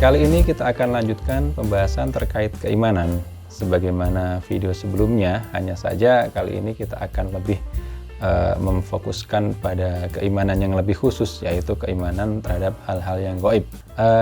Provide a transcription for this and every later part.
Kali ini kita akan lanjutkan pembahasan terkait keimanan. Sebagaimana video sebelumnya, hanya saja kali ini kita akan lebih memfokuskan pada keimanan yang lebih khusus, yaitu keimanan terhadap hal-hal yang gaib.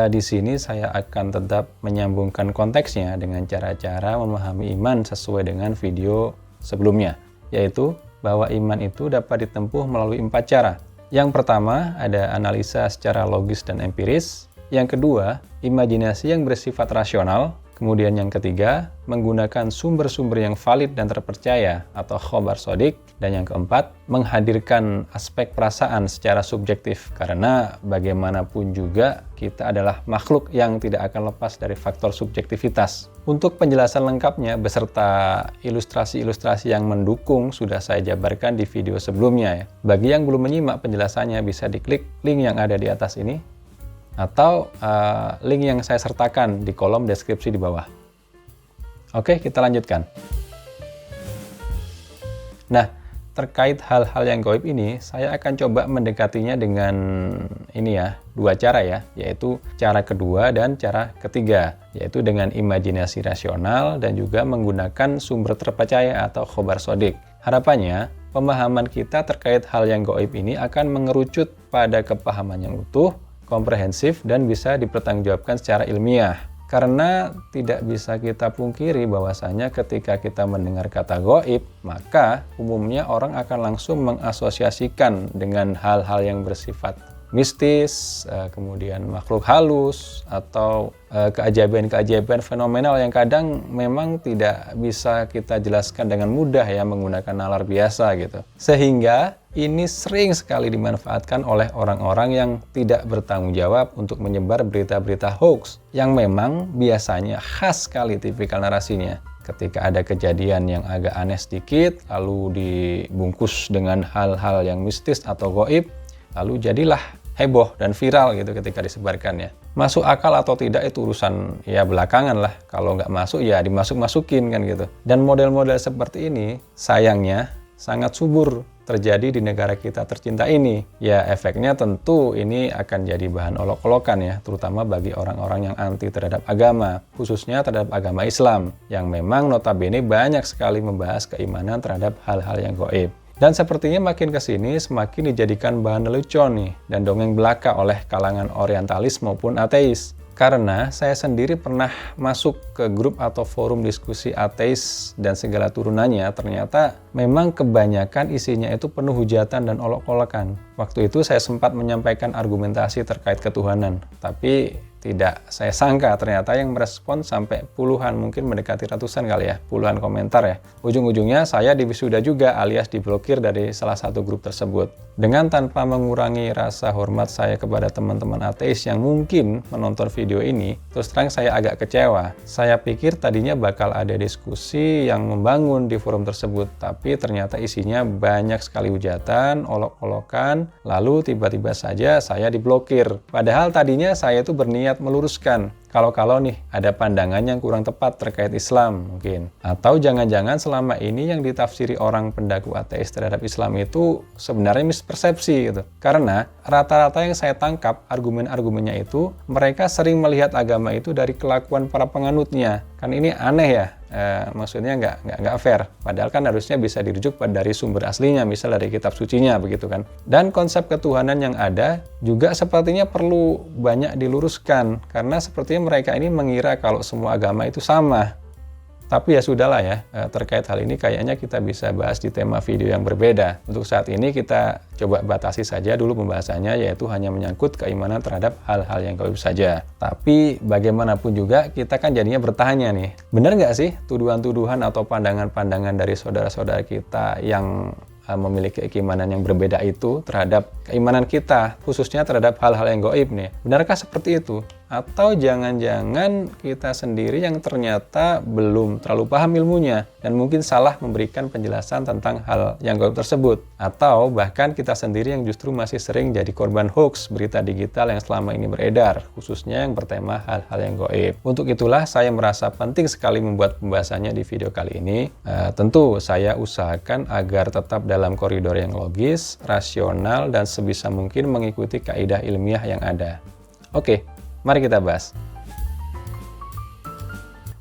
Di sini saya akan tetap menyambungkan konteksnya dengan cara-cara memahami iman sesuai dengan video sebelumnya, yaitu bahwa iman itu dapat ditempuh melalui 4 cara. Yang pertama ada analisa secara logis dan empiris. Yang kedua, imajinasi yang bersifat rasional. Kemudian yang ketiga, menggunakan sumber-sumber yang valid dan terpercaya atau khobar sodik. Dan yang keempat, menghadirkan aspek perasaan secara subjektif. Karena bagaimanapun juga kita adalah makhluk yang tidak akan lepas dari faktor subjektivitas. Untuk penjelasan lengkapnya beserta ilustrasi-ilustrasi yang mendukung sudah saya jabarkan di video sebelumnya ya. Bagi yang belum menyimak penjelasannya bisa diklik link yang ada di atas ini, atau link yang saya sertakan di kolom deskripsi di bawah. Oke, kita lanjutkan. Nah, terkait hal-hal yang gaib ini, saya akan coba mendekatinya dengan ini ya, 2 cara ya, yaitu cara kedua dan cara ketiga, yaitu dengan imajinasi rasional dan juga menggunakan sumber terpercaya atau khobar sodik. Harapannya, pemahaman kita terkait hal yang gaib ini akan mengerucut pada kepahaman yang utuh, komprehensif, dan bisa dipertanggungjawabkan secara ilmiah. Karena tidak bisa kita pungkiri bahwasanya ketika kita mendengar kata gaib, maka umumnya orang akan langsung mengasosiasikan dengan hal-hal yang bersifat mistis, kemudian makhluk halus, atau keajaiban-keajaiban fenomenal yang kadang memang tidak bisa kita jelaskan dengan mudah ya menggunakan nalar biasa gitu. Sehingga ini sering sekali dimanfaatkan oleh orang-orang yang tidak bertanggung jawab untuk menyebar berita-berita hoax yang memang biasanya khas sekali tipikal narasinya. Ketika ada kejadian yang agak aneh sedikit, lalu dibungkus dengan hal-hal yang mistis atau gaib, lalu jadilah heboh dan viral gitu ketika disebarkan ya. Masuk akal atau tidak itu urusan ya belakangan lah. Kalau nggak masuk ya dimasuk-masukin kan gitu. Dan model-model seperti ini sayangnya sangat subur terjadi di negara kita tercinta ini. Ya efeknya tentu ini akan jadi bahan olok-olokan ya, terutama bagi orang-orang yang anti terhadap agama, khususnya terhadap agama Islam, yang memang notabene banyak sekali membahas keimanan terhadap hal-hal yang gaib. Dan sepertinya makin kesini semakin dijadikan bahan lelucon nih dan dongeng belaka oleh kalangan orientalis maupun ateis. Karena saya sendiri pernah masuk ke grup atau forum diskusi ateis dan segala turunannya, ternyata memang kebanyakan isinya itu penuh hujatan dan olok-olokan. Waktu itu saya sempat menyampaikan argumentasi terkait ketuhanan, tapi tidak saya sangka ternyata yang merespon sampai puluhan, mungkin mendekati ratusan kali ya, puluhan komentar ya. Ujung-ujungnya saya diwisuda juga alias diblokir dari salah satu grup tersebut. Dengan tanpa mengurangi rasa hormat saya kepada teman-teman ateis yang mungkin menonton video ini, terus terang saya agak kecewa. Saya pikir tadinya bakal ada diskusi yang membangun di forum tersebut, tapi ternyata isinya banyak sekali hujatan, olok-olokan, lalu tiba-tiba saja saya diblokir. Padahal tadinya saya itu berniat meluruskan kalau nih ada pandangan yang kurang tepat terkait Islam mungkin. Atau jangan-jangan selama ini yang ditafsiri orang pendaku ateis terhadap Islam itu sebenarnya mispersepsi gitu. Karena rata-rata yang saya tangkap argumen-argumennya itu mereka sering melihat agama itu dari kelakuan para penganutnya. Kan ini aneh ya. Maksudnya nggak fair. Padahal kan harusnya bisa dirujuk dari sumber aslinya, misal dari kitab sucinya begitu kan. Dan konsep ketuhanan yang ada juga sepertinya perlu banyak diluruskan karena sepertinya mereka ini mengira kalau semua agama itu sama. Tapi ya sudahlah ya, terkait hal ini kayaknya kita bisa bahas di tema video yang berbeda. Untuk saat ini kita coba batasi saja dulu pembahasannya, yaitu hanya menyangkut keimanan terhadap hal-hal yang gaib saja. Tapi bagaimanapun juga kita kan jadinya bertanya nih, benar nggak sih tuduhan-tuduhan atau pandangan-pandangan dari saudara-saudara kita yang memiliki keimanan yang berbeda itu terhadap keimanan kita, khususnya terhadap hal-hal yang gaib nih. Benarkah seperti itu? Atau jangan-jangan kita sendiri yang ternyata belum terlalu paham ilmunya dan mungkin salah memberikan penjelasan tentang hal yang gaib tersebut. Atau bahkan kita sendiri yang justru masih sering jadi korban hoax berita digital yang selama ini beredar, khususnya yang bertema hal-hal yang gaib. Untuk itulah saya merasa penting sekali membuat pembahasannya di video kali ini. Tentu saya usahakan agar tetap dalam koridor yang logis, rasional, dan sebisa mungkin mengikuti kaidah ilmiah yang ada. Oke, mari kita bahas.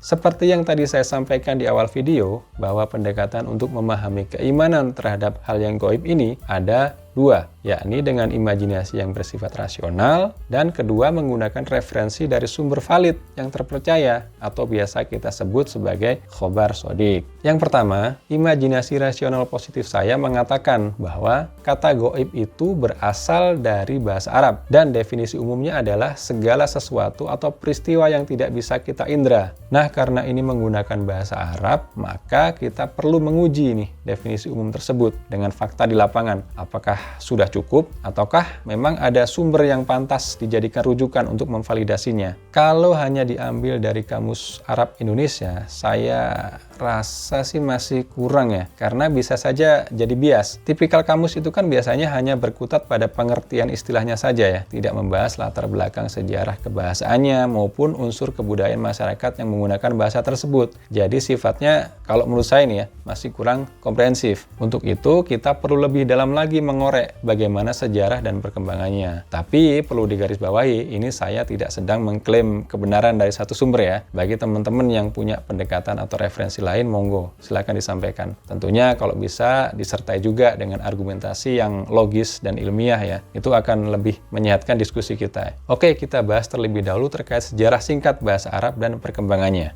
Seperti yang tadi saya sampaikan di awal video, bahwa pendekatan untuk memahami keimanan terhadap hal yang gaib ini ada dua, yakni dengan imajinasi yang bersifat rasional, dan kedua menggunakan referensi dari sumber valid yang terpercaya atau biasa kita sebut sebagai khobar sodik. Yang pertama, imajinasi rasional positif saya mengatakan bahwa kata gaib itu berasal dari bahasa Arab dan definisi umumnya adalah segala sesuatu atau peristiwa yang tidak bisa kita indra. Nah, karena ini menggunakan bahasa Arab, maka kita perlu menguji nih definisi umum tersebut dengan fakta di lapangan. Apakah sudah cukup ataukah memang ada sumber yang pantas dijadikan rujukan untuk memvalidasinya? Kalau hanya diambil dari Kamus Arab Indonesia, saya rasa sih masih kurang ya, karena bisa saja jadi bias. Tipikal kamus itu kan biasanya hanya berkutat pada pengertian istilahnya saja ya, tidak membahas latar belakang sejarah kebahasaannya maupun unsur kebudayaan masyarakat yang menggunakan bahasa tersebut. Jadi sifatnya kalau menurut saya ini ya, masih kurang komprehensif. Untuk itu kita perlu lebih dalam lagi mengorek bagaimana sejarah dan perkembangannya. Tapi perlu digarisbawahi, ini saya tidak sedang mengklaim kebenaran dari satu sumber ya. Bagi teman-teman yang punya pendekatan atau referensi lain, monggo silakan disampaikan. Tentunya kalau bisa disertai juga dengan argumentasi yang logis dan ilmiah ya. Itu akan lebih menyehatkan diskusi kita. Oke, kita bahas terlebih dahulu terkait sejarah singkat bahasa Arab dan perkembangannya.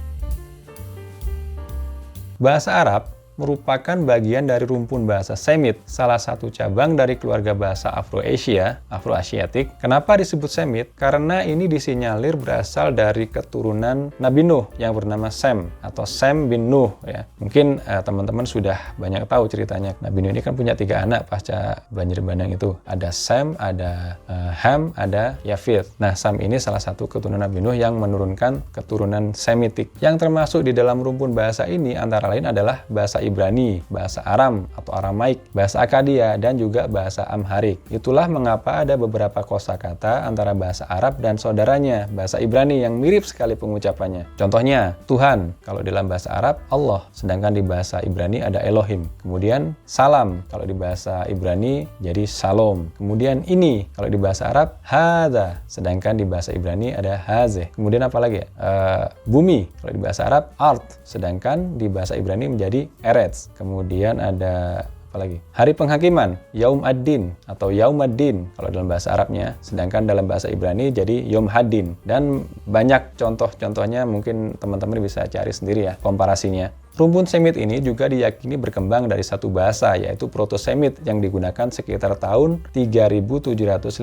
Bahasa Arab merupakan bagian dari rumpun bahasa Semit, salah satu cabang dari keluarga bahasa Afro-Asiatik. Kenapa disebut Semit? Karena ini disinyalir berasal dari keturunan Nabi Nuh yang bernama Sem atau Sem bin Nuh ya. Mungkin teman-teman sudah banyak tahu ceritanya. Nabi Nuh ini kan punya 3 anak pasca banjir bandang itu. Ada Sem, ada Ham, ada Yafith. Nah, Sem ini salah satu keturunan Nabi Nuh yang menurunkan keturunan Semitik. Yang termasuk di dalam rumpun bahasa ini antara lain adalah bahasa Ibrani, bahasa Aram atau Aramaik, bahasa Akadia, dan juga bahasa Amharik. Itulah mengapa ada beberapa kosakata antara bahasa Arab dan saudaranya, bahasa Ibrani, yang mirip sekali pengucapannya. Contohnya, Tuhan, kalau dalam bahasa Arab, Allah, sedangkan di bahasa Ibrani ada Elohim. Kemudian, salam, kalau di bahasa Ibrani jadi Shalom. Kemudian ini, kalau di bahasa Arab, Hadza, sedangkan di bahasa Ibrani ada Hazeh. Kemudian apa lagi ya? Bumi, kalau di bahasa Arab, Art, sedangkan di bahasa Ibrani menjadi Eretz. Kemudian ada apa lagi? Hari penghakiman, Yaum ad-Din atau Yaum ad-Din kalau dalam bahasa Arabnya, sedangkan dalam bahasa Ibrani jadi Yom Hadin. Dan banyak contoh-contohnya, mungkin teman-teman bisa cari sendiri ya komparasinya. Rumpun Semit ini juga diyakini berkembang dari satu bahasa, yaitu Proto-Semit yang digunakan sekitar tahun 3750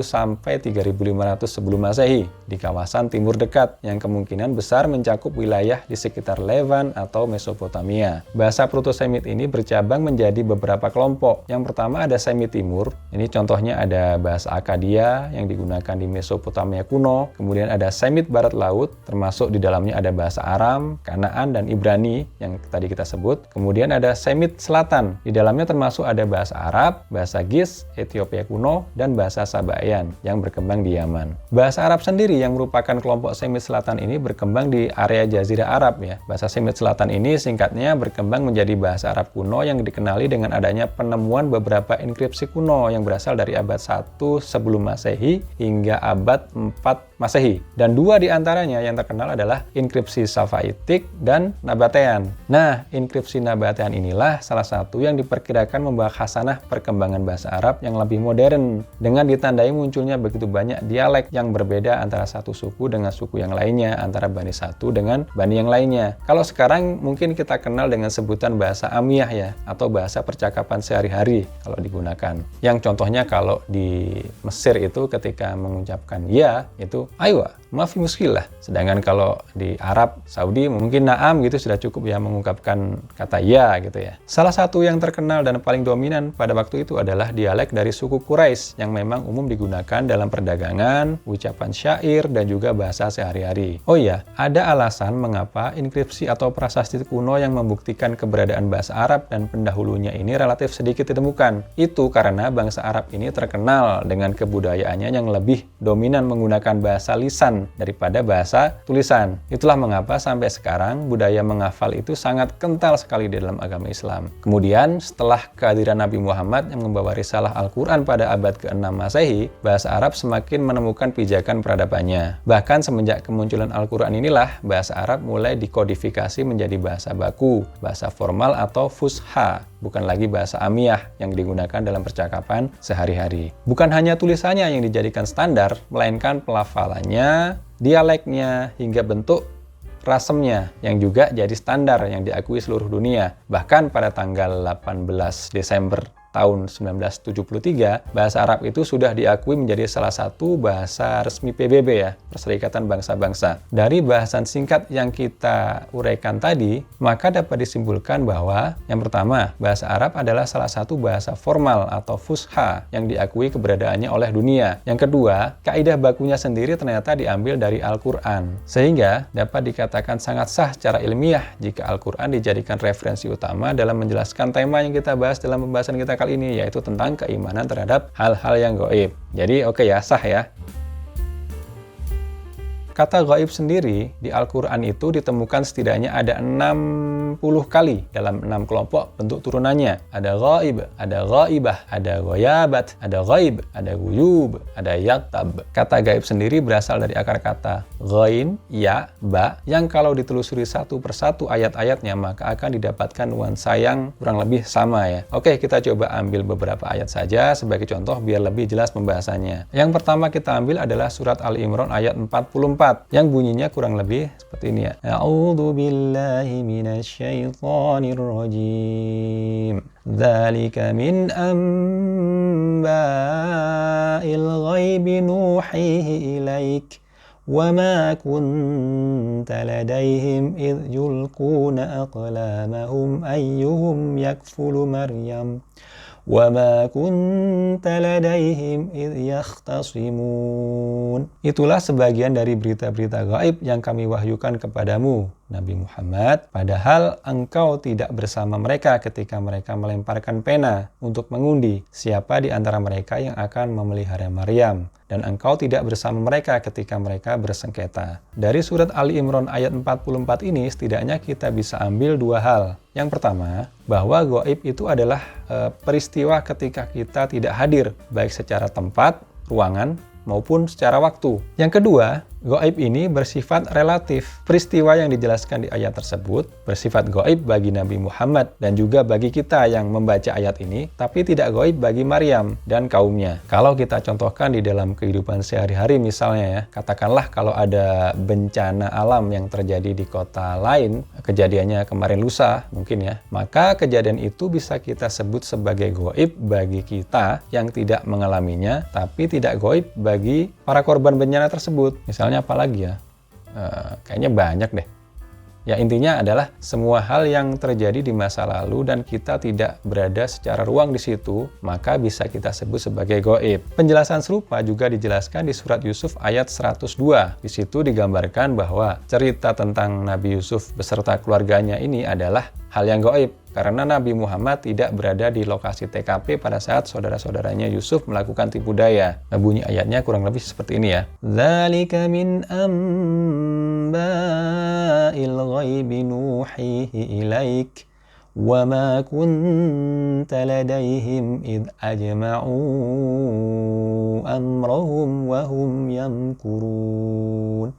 sampai 3500 sebelum Masehi di kawasan Timur Dekat yang kemungkinan besar mencakup wilayah di sekitar Levan atau Mesopotamia. Bahasa Proto-Semit ini bercabang menjadi beberapa kelompok. Yang pertama ada Semit Timur. Ini contohnya ada bahasa Akadia yang digunakan di Mesopotamia kuno. Kemudian ada Semit Barat Laut, termasuk di dalamnya ada bahasa Aram, Kanaan, dan Ibrani yang tadi kita sebut. Kemudian ada Semit Selatan. Di dalamnya termasuk ada bahasa Arab, bahasa Gis, Ethiopia kuno, dan bahasa Sabaean yang berkembang di Yaman. Bahasa Arab sendiri yang merupakan kelompok Semit Selatan ini berkembang di area Jazirah Arab ya. Bahasa Semit Selatan ini singkatnya berkembang menjadi bahasa Arab kuno yang dikenali dengan adanya penemuan beberapa inskripsi kuno yang berasal dari abad 1 sebelum Masehi hingga abad 4 Masehi. Dan 2 di antaranya yang terkenal adalah inskripsi Safaitik dan Nabatean. Nah, inskripsi Nabatean inilah salah satu yang diperkirakan membawa khasanah perkembangan bahasa Arab yang lebih modern, dengan ditandai munculnya begitu banyak dialek yang berbeda antara satu suku dengan suku yang lainnya, antara Bani satu dengan Bani yang lainnya. Kalau sekarang mungkin kita kenal dengan sebutan bahasa Amiyah ya, atau bahasa percakapan sehari-hari kalau digunakan. Yang contohnya kalau di Mesir itu ketika mengucapkan ya, itu aywa, mafi muskilah. Sedangkan kalau di Arab Saudi mungkin na'am gitu sudah cukup ya mengungkapkan kata ya gitu ya. Salah satu yang terkenal dan paling dominan pada waktu itu adalah dialek dari suku Quraisy yang memang umum digunakan dalam perdagangan, ucapan syair, dan juga bahasa sehari-hari. Oh iya, ada alasan mengapa inskripsi atau prasasti kuno yang membuktikan keberadaan bahasa Arab dan pendahulunya ini relatif sedikit ditemukan. Itu karena bangsa Arab ini terkenal dengan kebudayaannya yang lebih dominan menggunakan bahasa lisan bacaan daripada bahasa tulisan. Itulah mengapa sampai sekarang budaya menghafal itu sangat kental sekali di dalam agama Islam. Kemudian setelah kehadiran Nabi Muhammad yang membawa risalah Al-Quran pada abad ke-6 Masehi, bahasa Arab semakin menemukan pijakan peradabannya. Bahkan semenjak kemunculan Al-Quran inilah bahasa Arab mulai dikodifikasi menjadi bahasa baku, bahasa formal atau fusha, bukan lagi bahasa amiyah yang digunakan dalam percakapan sehari-hari. Bukan hanya tulisannya yang dijadikan standar, melainkan pelafalannya, dialeknya, hingga bentuk rasemnya yang juga jadi standar yang diakui seluruh dunia. Bahkan pada tanggal 18 Desember tahun 1973, bahasa Arab itu sudah diakui menjadi salah satu bahasa resmi PBB ya, Perserikatan Bangsa-Bangsa. Dari bahasan singkat yang kita uraikan tadi, maka dapat disimpulkan bahwa yang pertama, bahasa Arab adalah salah satu bahasa formal atau fusha yang diakui keberadaannya oleh dunia. Yang kedua, kaidah bakunya sendiri ternyata diambil dari Al-Quran. Sehingga dapat dikatakan sangat sah secara ilmiah jika Al-Quran dijadikan referensi utama dalam menjelaskan tema yang kita bahas dalam pembahasan kita kali ini, yaitu tentang keimanan terhadap hal-hal yang gaib. Jadi oke ya, sah ya. Kata gaib sendiri di Al-Quran itu ditemukan setidaknya ada 60 kali dalam 6 kelompok bentuk turunannya. Ada gaib, ada gaibah, ada goyabat, ada gaib, ada guyub, ada yaktab. Kata gaib sendiri berasal dari akar kata ghain, ya, ba, yang kalau ditelusuri satu persatu ayat-ayatnya maka akan didapatkan nuansa yang kurang lebih sama ya. Oke, kita coba ambil beberapa ayat saja sebagai contoh biar lebih jelas pembahasannya. Yang pertama kita ambil adalah surat Al-Imran ayat 44. Yang bunyinya kurang lebih seperti ini ya. A'udzu billahi minasyaitonir rajim. Dzalika min amba'il ghaibi nuhihi ilaik. وَمَا كُنْتَ لَدَيْهِمْ إِذْ يُلْقُونَ أَقْلَامَهُمْ أَيُّهُمْ يَكْفُلُ مَرْيَمَ وَمَا كُنْتَ لَدَيْهِمْ إِذْ يَخْتَصِمُونَ. Itulah sebagian dari berita-berita gaib yang kami wahyukan kepadamu, Nabi Muhammad, padahal engkau tidak bersama mereka ketika mereka melemparkan pena untuk mengundi siapa di antara mereka yang akan memelihara Maryam, dan engkau tidak bersama mereka ketika mereka bersengketa. Dari surat Ali Imran ayat 44 ini setidaknya kita bisa ambil dua hal. Yang pertama, bahwa gaib itu adalah peristiwa ketika kita tidak hadir, baik secara tempat, ruangan, maupun secara waktu. Yang kedua, gaib ini bersifat relatif. Peristiwa yang dijelaskan di ayat tersebut bersifat gaib bagi Nabi Muhammad dan juga bagi kita yang membaca ayat ini, tapi tidak gaib bagi Maryam dan kaumnya. Kalau kita contohkan di dalam kehidupan sehari-hari misalnya ya, katakanlah kalau ada bencana alam yang terjadi di kota lain, kejadiannya kemarin lusa mungkin ya, maka kejadian itu bisa kita sebut sebagai gaib bagi kita yang tidak mengalaminya, tapi tidak gaib bagi para korban bencana tersebut. Misalnya apalagi ya, kayaknya banyak deh. Ya intinya adalah semua hal yang terjadi di masa lalu dan kita tidak berada secara ruang di situ, maka bisa kita sebut sebagai gaib. Penjelasan serupa juga dijelaskan di surat Yusuf ayat 102. Di situ digambarkan bahwa cerita tentang Nabi Yusuf beserta keluarganya ini adalah hal yang gaib, karena Nabi Muhammad tidak berada di lokasi TKP pada saat saudara-saudaranya Yusuf melakukan tipu daya. Nah, bunyi ayatnya kurang lebih seperti ini ya. Dzalika min amba'il ghaibi nuhihi ilaik wa ma kunta ladaihim id ajma'u amrahum wa hum yamkurun.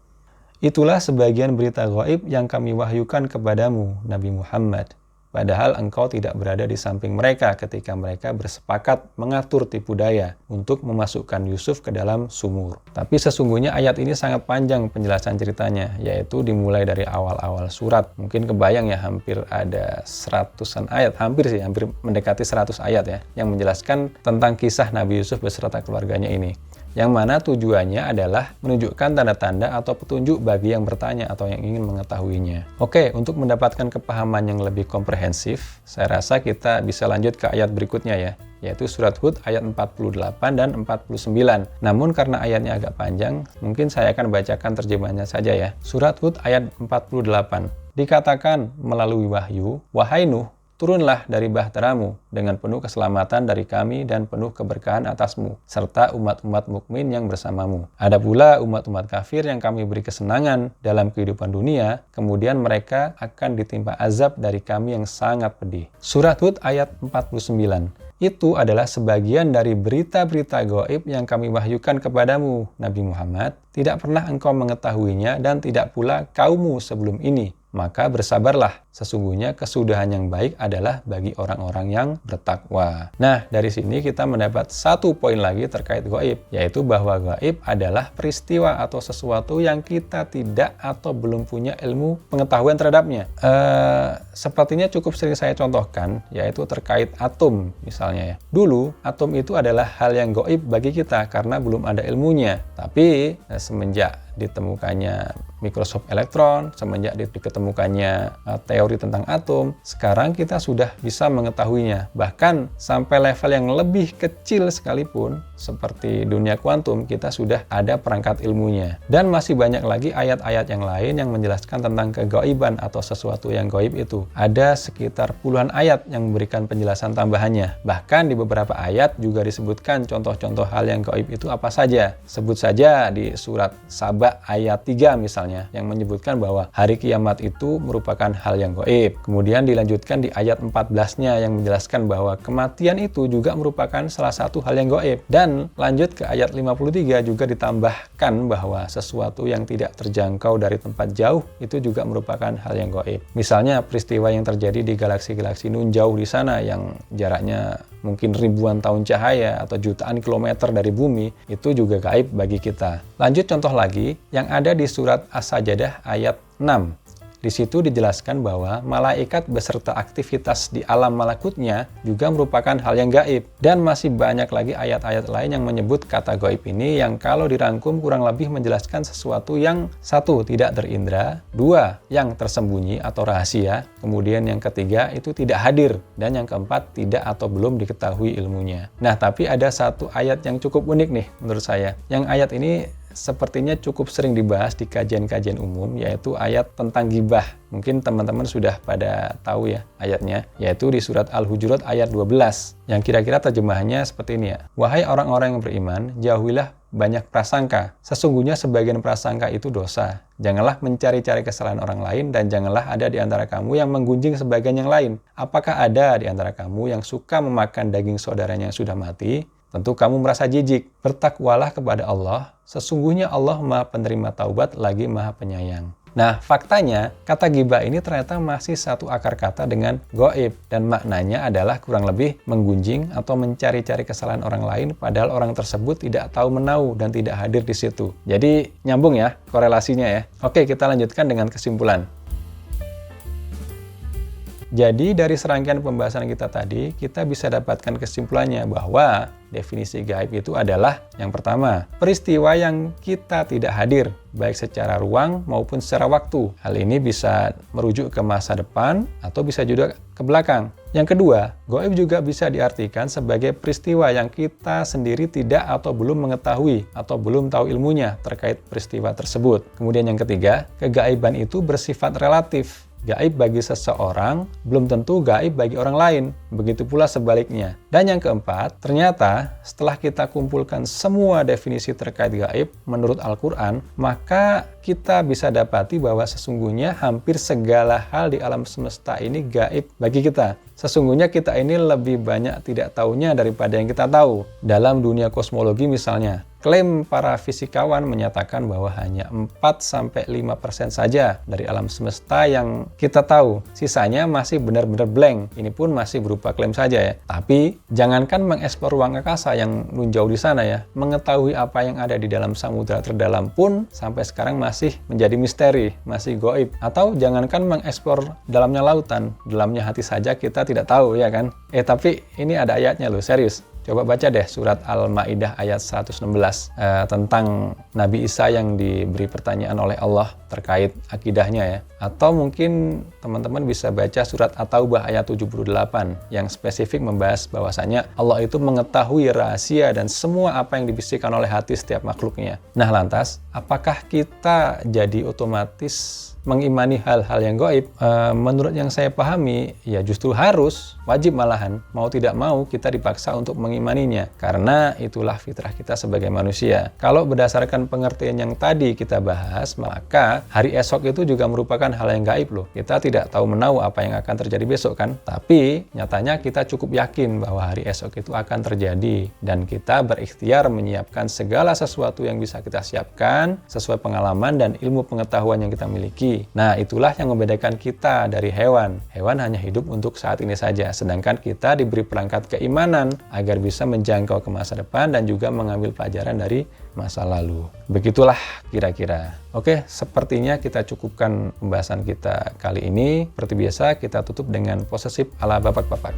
Itulah sebagian berita gaib yang kami wahyukan kepadamu, Nabi Muhammad. Padahal engkau tidak berada di samping mereka ketika mereka bersepakat mengatur tipu daya untuk memasukkan Yusuf ke dalam sumur. Tapi sesungguhnya ayat ini sangat panjang penjelasan ceritanya, yaitu dimulai dari awal-awal surat. Mungkin kebayang ya, hampir ada 100-an ayat, hampir mendekati 100 ayat ya, yang menjelaskan tentang kisah Nabi Yusuf beserta keluarganya ini. Yang mana tujuannya adalah menunjukkan tanda-tanda atau petunjuk bagi yang bertanya atau yang ingin mengetahuinya. Oke, untuk mendapatkan kepahaman yang lebih komprehensif, saya rasa kita bisa lanjut ke ayat berikutnya ya, yaitu surat Hud ayat 48 dan 49. Namun karena ayatnya agak panjang, mungkin saya akan bacakan terjemahannya saja ya. Surat Hud ayat 48. Dikatakan melalui wahyu, wahai Nuh, turunlah dari bahteramu dengan penuh keselamatan dari kami dan penuh keberkahan atasmu, serta umat-umat mukmin yang bersamamu. Ada pula umat-umat kafir yang kami beri kesenangan dalam kehidupan dunia, kemudian mereka akan ditimpa azab dari kami yang sangat pedih. Surat Hud ayat 49. Itu adalah sebagian dari berita-berita gaib yang kami wahyukan kepadamu, Nabi Muhammad. Tidak pernah engkau mengetahuinya dan tidak pula kaummu sebelum ini. Maka bersabarlah, sesungguhnya kesudahan yang baik adalah bagi orang-orang yang bertakwa. Nah, dari sini kita mendapat satu poin lagi terkait gaib, yaitu bahwa gaib adalah peristiwa atau sesuatu yang kita tidak atau belum punya ilmu pengetahuan terhadapnya. Sepertinya cukup sering saya contohkan, yaitu terkait atom misalnya ya. Dulu, atom itu adalah hal yang gaib bagi kita karena belum ada ilmunya. Tapi semenjak ditemukannya mikroskop elektron, semenjak diketemukannya teori tentang atom, sekarang kita sudah bisa mengetahuinya. Bahkan sampai level yang lebih kecil sekalipun, seperti dunia kuantum, kita sudah ada perangkat ilmunya. Dan masih banyak lagi ayat-ayat yang lain yang menjelaskan tentang kegaiban atau sesuatu yang gaib itu. Ada sekitar puluhan ayat yang memberikan penjelasan tambahannya. Bahkan di beberapa ayat juga disebutkan contoh-contoh hal yang gaib itu apa saja. Sebut saja di surat Saba ayat 3 misalnya, yang menyebutkan bahwa hari kiamat itu merupakan hal yang gaib. Kemudian dilanjutkan di ayat 14-nya yang menjelaskan bahwa kematian itu juga merupakan salah satu hal yang gaib. Dan lanjut ke ayat 53 juga ditambahkan bahwa sesuatu yang tidak terjangkau dari tempat jauh itu juga merupakan hal yang gaib. Misalnya peristiwa yang terjadi di galaksi-galaksi nun jauh di sana yang jaraknya mungkin ribuan tahun cahaya atau jutaan kilometer dari bumi, itu juga gaib bagi kita. Lanjut contoh lagi yang ada di surat As-Sajdah ayat 6. Di situ dijelaskan bahwa malaikat beserta aktivitas di alam malakutnya juga merupakan hal yang gaib. Dan masih banyak lagi ayat-ayat lain yang menyebut kata gaib ini yang kalau dirangkum kurang lebih menjelaskan sesuatu yang satu, tidak terindra, dua, yang tersembunyi atau rahasia, kemudian yang ketiga itu tidak hadir, dan yang keempat tidak atau belum diketahui ilmunya. Nah, tapi ada satu ayat yang cukup unik nih menurut saya. Yang ayat ini sepertinya cukup sering dibahas di kajian-kajian umum, yaitu ayat tentang ghibah. Mungkin teman-teman sudah pada tahu ya ayatnya, yaitu di surat Al-Hujurat ayat 12, yang kira-kira terjemahannya seperti ini ya. Wahai orang-orang yang beriman, jauhilah banyak prasangka. Sesungguhnya sebagian prasangka itu dosa. Janganlah mencari-cari kesalahan orang lain, dan janganlah ada di antara kamu yang menggunjing sebagian yang lain. Apakah ada di antara kamu yang suka memakan daging saudaranya yang sudah mati? Tentu kamu merasa jijik. Bertakwalah kepada Allah. Sesungguhnya Allah Maha Penerima Taubat lagi Maha Penyayang. Nah, faktanya kata ghibah ini ternyata masih satu akar kata dengan gaib, dan maknanya adalah kurang lebih menggunjing atau mencari-cari kesalahan orang lain padahal orang tersebut tidak tahu menau dan tidak hadir di situ. Jadi nyambung ya korelasinya ya. Oke, kita lanjutkan dengan kesimpulan. Jadi dari serangkaian pembahasan kita tadi, kita bisa dapatkan kesimpulannya bahwa definisi gaib itu adalah yang pertama, peristiwa yang kita tidak hadir, baik secara ruang maupun secara waktu. Hal ini bisa merujuk ke masa depan atau bisa juga ke belakang. Yang kedua, gaib juga bisa diartikan sebagai peristiwa yang kita sendiri tidak atau belum mengetahui atau belum tahu ilmunya terkait peristiwa tersebut. Kemudian yang ketiga, kegaiban itu bersifat relatif. Gaib bagi seseorang belum tentu gaib bagi orang lain, begitu pula sebaliknya. Dan yang keempat, ternyata setelah kita kumpulkan semua definisi terkait gaib menurut Al-Quran, maka kita bisa dapati bahwa sesungguhnya hampir segala hal di alam semesta ini gaib bagi kita. Sesungguhnya kita ini lebih banyak tidak tahunya daripada yang kita tahu. Dalam dunia kosmologi misalnya, klaim para fisikawan menyatakan bahwa hanya 4-5% saja dari alam semesta yang kita tahu. Sisanya masih benar-benar blank. Ini pun masih berupa klaim saja ya. Tapi jangankan mengeksplor ruang angkasa yang nun jauh di sana ya, mengetahui apa yang ada di dalam samudera terdalam pun sampai sekarang masih menjadi misteri, masih gaib. Atau jangankan mengeksplor dalamnya lautan, dalamnya hati saja kita tidak tahu ya kan. Tapi ini ada ayatnya loh, serius. Coba baca deh surat Al-Maidah ayat 116 tentang Nabi Isa yang diberi pertanyaan oleh Allah terkait akidahnya ya. Atau mungkin teman-teman bisa baca surat At-Taubah ayat 78 yang spesifik membahas bahwasanya Allah itu mengetahui rahasia dan semua apa yang dibisikkan oleh hati setiap makhluknya. Nah lantas, apakah kita jadi otomatis mengimani hal-hal yang gaib? Menurut yang saya pahami, ya justru harus, wajib malahan, mau tidak mau kita dipaksa untuk mengimaninya, karena itulah fitrah kita sebagai manusia. Kalau berdasarkan pengertian yang tadi kita bahas, maka hari esok itu juga merupakan hal yang gaib loh. Kita tidak tahu menahu apa yang akan terjadi besok kan, tapi nyatanya kita cukup yakin bahwa hari esok itu akan terjadi, dan kita berikhtiar menyiapkan segala sesuatu yang bisa kita siapkan sesuai pengalaman dan ilmu pengetahuan yang kita miliki. Nah, itulah yang membedakan kita dari hewan. Hewan hanya hidup untuk saat ini saja, sedangkan kita diberi perangkat keimanan agar bisa menjangkau ke masa depan dan juga mengambil pelajaran dari masa lalu. Begitulah kira-kira. Oke, sepertinya kita cukupkan pembahasan kita kali ini. Seperti biasa, kita tutup dengan posesif ala bapak-bapak.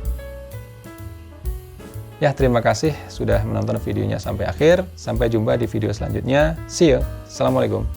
Ya, terima kasih sudah menonton videonya sampai akhir. Sampai jumpa di video selanjutnya. See you. Assalamualaikum.